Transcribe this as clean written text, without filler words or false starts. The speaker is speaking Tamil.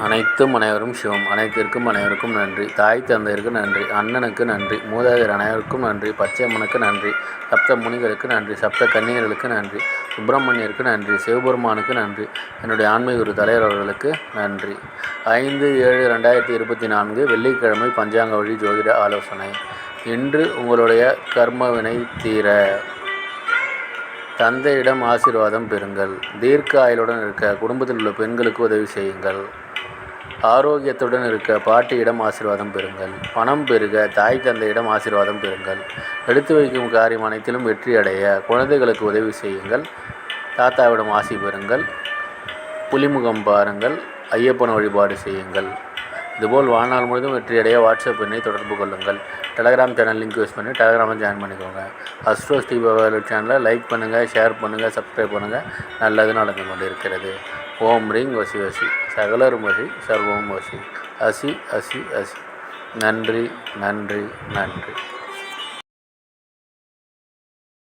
அனைத்தும் அனைவரும் சிவம். அனைத்திற்கும் அனைவருக்கும் நன்றி. தாய் தந்தையருக்கு நன்றி. அண்ணனுக்கு நன்றி. மூதாதையர் அனைவருக்கும் நன்றி. பச்சையம்மனுக்கு நன்றி. சப்த முனிகளுக்கு நன்றி. சப்த கன்னியர்களுக்கு நன்றி. சுப்பிரமணியருக்கு நன்றி. சிவபெருமானுக்கு நன்றி. என்னுடைய ஆன்மீக குரு தலைவர் அவர்களுக்கு நன்றி. 5/7/2024 வெள்ளிக்கிழமை பஞ்சாங்க வழி ஜோதிட ஆலோசனை. இன்று உங்களுடைய கர்மவினை தீர தந்தையிடம் ஆசீர்வாதம் பெறுங்கள். தீர்க்க ஆயுளுடன் இருக்க குடும்பத்தில் உள்ள பெண்களுக்கு உதவி செய்யுங்கள். ஆரோக்கியத்துடன் இருக்க பாட்டியிடம் ஆசீர்வாதம் பெறுங்கள். பணம் பெருக தாய் தந்தையிடம் ஆசீர்வாதம் பெறுங்கள். எடுத்து வைக்கும் காரியம் அனைத்திலும் வெற்றி அடைய குழந்தைகளுக்கு உதவி செய்யுங்கள். தாத்தாவிடம் ஆசி பெறுங்கள். புலிமுகம் பாருங்கள். ஐயப்பன் வழிபாடு செய்யுங்கள். இதுபோல் வாழ்நாள் முழுவதும் வெற்றியடைய வாட்ஸ்அப் எண்ணை தொடர்பு கொள்ளுங்கள். டெலகிராம் சேனல் லிங்க் யூஸ் பண்ணி டெலகிராமில் ஜாயின் பண்ணிக்கோங்க. அஸ்ட்ரோ ஸ்ரீ பவாலு சேனலை லைக் பண்ணுங்கள், ஷேர் பண்ணுங்கள், சப்ஸ்கிரைப் பண்ணுங்கள். நல்லது நடந்து கொண்டு இருக்கிறது. ஓம் ரீங் வசி வசி சகலரும் வசி சர்வம் வசி. அசி அசி அசி. நன்றி நன்றி நன்றி.